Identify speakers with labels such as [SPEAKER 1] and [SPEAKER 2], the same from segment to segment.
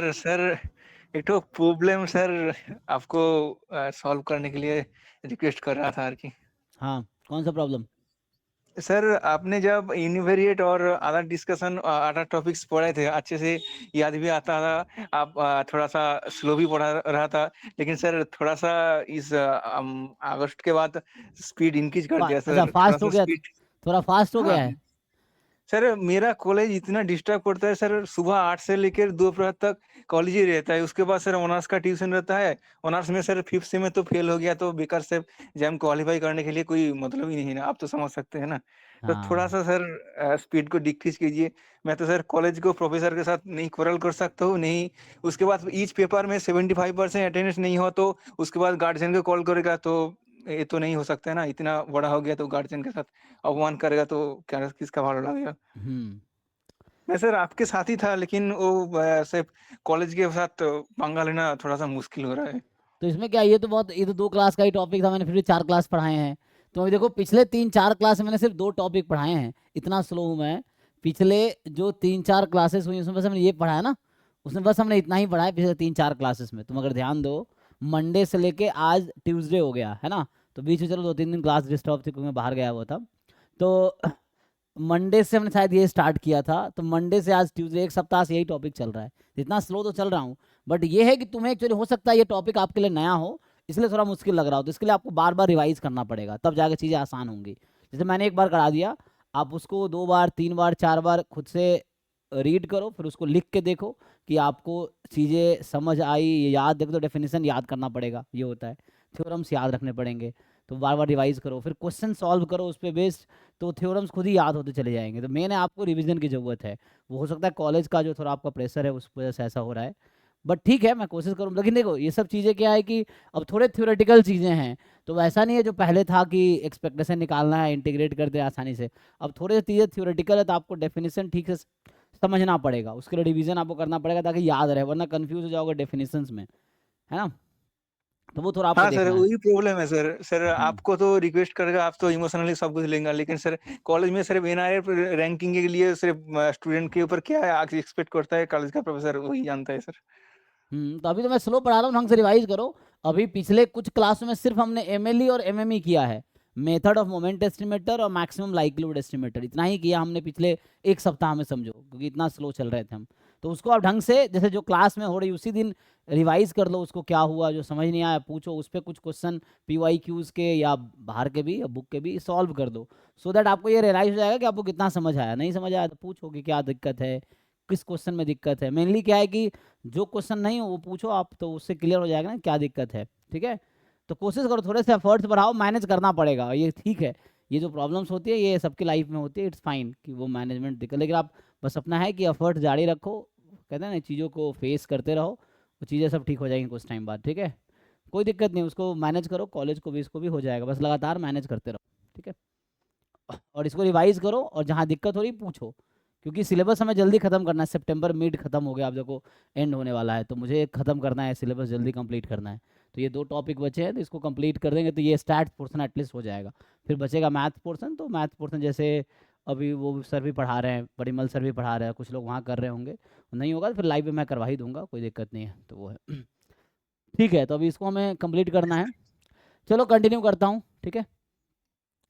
[SPEAKER 1] Sir एक तो problem sir आपको सॉल्व करने के लिए रिक्वेस्ट कर रहा था यार कि
[SPEAKER 2] हाँ, कौन सा प्रॉब्लम?
[SPEAKER 1] सर आपने जब यूनिवेरिएट और अदर डिस्कशन अदर टॉपिक्स पढ़े थे अच्छे से याद भी आता था। आप थोड़ा सा स्लो भी पढ़ा रहा था, लेकिन सर थोड़ा सा इस अगस्त के बाद स्पीड इंक्रीज कर दिया
[SPEAKER 2] अच्छा,
[SPEAKER 1] सर, थोड़ा
[SPEAKER 2] फास्ट हो
[SPEAKER 1] सा
[SPEAKER 2] गया,
[SPEAKER 1] स्पीड।
[SPEAKER 2] थोड़ा फास्ट हो
[SPEAKER 1] हाँ
[SPEAKER 2] गया है।
[SPEAKER 1] सर, मेरा कॉलेज इतना डिस्टर्ब करता है सर, सुबह 8 से लेकर दोपहर तक कॉलेज ही रहता है। उसके बाद सर ऑनर्स का ट्यूशन रहता है। ऑनर्स में सर 5th सेम में तो फेल हो गया तो बेकार से एग्ज़ाम क्वालीफाई करने के लिए कोई मतलब ही नहीं है ना, आप तो समझ सकते हैं ना। तो
[SPEAKER 2] हाँ।
[SPEAKER 1] थोड़ा-सा सर स्पीड को डिक्रीज़ कीजिए। मैं तो सर कॉलेज को प्रोफ़ेसर के साथ नहीं quarrel कर सकता हूँ, नहीं उसके बाद ईच पेपर में 75% अटेंडेंस नहीं हुआ तो उसके बाद गार्जियन को कॉल करेगा तो ये तो नहीं हो सकता है ना, इतना बड़ा हो गया तो गार्जियन के साथ अपमान करेगा तो क्या किसका भालो लगेगा?
[SPEAKER 2] हुँ।
[SPEAKER 1] मैं सर आपके साथ ही था लेकिन वो ऐसे कॉलेज के साथ पंगा लेना थोड़ा-सा मुश्किल हो रहा है।
[SPEAKER 2] तो इसमें क्या, ये तो 2 क्लास का ही टॉपिक था, मैंने फिर भी 4 क्लास पढ़ाए हैं। तो अभी देखो, पिछले 3-4 क्लास में मैंने सिर्फ 2 टॉपिक पढ़ाए हैं, इतना स्लो हूँ मैं। पिछले जो 3-4 क्लासेस हुई उसमें बस हमने ये पढ़ा है ना, उसमें बस हमने इतना ही पढ़ा है पिछले 3-4 क्लासेस में। तुम अगर ध्यान दो, मंडे से लेके आज ट्यूसडे हो गया है ना, तो बीच में चलो 2-3 दिन क्लास डिस्टर्ब थी क्योंकि मैं बाहर गया हुआ था। तो मंडे से हमने शायद ये स्टार्ट किया था, तो मंडे से आज ट्यूसडे, एक सप्ताह से यही टॉपिक चल रहा है। इतना स्लो तो चल रहा हूँ, बट ये है कि तुम्हें एक्चुअली हो सकता है ये टॉपिक आपके लिए नया हो, इसलिए थोड़ा मुश्किल लग रहा हो, तो इसके लिए आपको बार बार रिवाइज करना पड़ेगा, तब जाके चीज़ें आसान होंगी। जैसे मैंने एक बार करा दिया, आप उसको 2 बार 3 बार 4 बार खुद से रीड करो, फिर उसको लिख के देखो कि आपको चीज़ें समझ आई, याद देखो, तो डेफिनेशन याद करना पड़ेगा, ये होता है। थ्योरम्स याद रखने पड़ेंगे, तो बार बार रिवाइज करो, फिर क्वेश्चन सॉल्व करो उस पर बेस्ड, तो थ्योरम्स खुद ही याद होते चले जाएंगे। तो मेन है आपको रिवीजन की ज़रूरत है। वो हो सकता है कॉलेज का जो थोड़ा आपका प्रेशर है उस वजह से ऐसा हो रहा है, बट ठीक है, मैं कोशिश करूँ। लेकिन देखो, ये सब चीज़ें क्या है कि अब थोड़े थ्योरेटिकल चीज़ें हैं, तो वैसा नहीं है जो पहले था कि एक्सपेक्टेशन निकालना है, इंटीग्रेट कर दे आसानी से। अब थोड़े चीज़ें थ्योरेटिकल है, तो आपको डेफिनेशन ठीक से समझना पड़ेगा, उसके लिए रिवीजन आपको करना पड़ेगा ताकि याद रहे, वरना कंफ्यूज हो जाओगे डेफिनेशंस में, है ना। तो वो थोड़ा आपको
[SPEAKER 1] हाँ सर,
[SPEAKER 2] देखना है।
[SPEAKER 1] वही प्रॉब्लम है सर। सर
[SPEAKER 2] हम्म।
[SPEAKER 1] आपको तो रिक्वेस्ट करेगा, आप तो इमोशनली सब कुछ लेंगे, लेकिन सर कॉलेज में सिर्फ एनआईएफ रैंकिंग के लिए सिर्फ स्टूडेंट के ऊपर क्या है आके एक्सपेक्ट करता है कॉलेज का प्रोफेसर वही जानता है सर।
[SPEAKER 2] तो अभी तो मैं स्लो पढ़ा रहा हूँ, ढंग से रिवाइज करो। अभी पिछले कुछ क्लासों में सिर्फ हमने एमएलई और एमएमई किया है, मेथड ऑफ मोमेंट एस्टिमेटर और मैक्सिमम लाइक्लीहुड एस्टिमेटर, इतना ही किया हमने पिछले एक सप्ताह में, समझो, क्योंकि इतना स्लो चल रहे थे हम। तो उसको आप ढंग से, जैसे जो क्लास में हो रही उसी दिन रिवाइज कर लो, उसको क्या हुआ, जो समझ नहीं आया पूछो, उस पर कुछ क्वेश्चन पीवाईक्यूज के या बाहर के भी या बुक के भी सॉल्व कर दो, सो दैट आपको ये रियलाइज हो जाएगा कि आपको कितना समझ आया। नहीं समझ आया तो पूछो कि क्या दिक्कत है, किस क्वेश्चन में दिक्कत है। मेनली क्या है कि जो क्वेश्चन नहीं हो वो पूछो आप, तो उससे क्लियर हो जाएगा ना क्या दिक्कत है, ठीक है। तो कोशिश करो, थोड़े से एफर्ट्स बढ़ाओ, मैनेज करना पड़ेगा, ये ठीक है। ये जो प्रॉब्लम्स होती है ये सबकी लाइफ में होती है, इट्स फाइन कि वो मैनेजमेंट दिक्कत, लेकिन आप बस अपना है कि एफर्ट जारी रखो, कहते हैं ना, चीज़ों को फेस करते रहो, वो चीज़ें सब ठीक हो जाएंगी कुछ टाइम बाद, ठीक है। कोई दिक्कत नहीं, उसको मैनेज करो, कॉलेज को भी इसको भी हो जाएगा, बस लगातार मैनेज करते रहो, ठीक है। और इसको रिवाइज करो, और जहाँ दिक्कत हो रही पूछो, क्योंकि सिलेबस हमें जल्दी खत्म करना है। सितंबर मिड खत्म हो गया, अब देखो एंड होने वाला है, तो मुझे खत्म करना है, सिलेबस जल्दी कंप्लीट करना है। तो ये 2 टॉपिक बचे हैं, तो इसको कंप्लीट कर देंगे तो ये स्टैट्स पोर्शन एटलीस्ट हो जाएगा। फिर बचेगा मैथ पोर्शन, तो मैथ पोर्शन जैसे अभी वो सर भी पढ़ा रहे हैं, परिमल सर भी पढ़ा रहे हैं, कुछ लोग वहाँ कर रहे होंगे, नहीं होगा तो फिर लाइव में मैं करवा ही दूंगा, कोई दिक्कत नहीं है, तो वो है। ठीक है, तो अभी इसको हमें कंप्लीट करना है। चलो कंटिन्यू करता हूँ, ठीक है।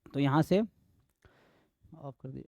[SPEAKER 2] तो यहाँ से ऑफ कर दिया।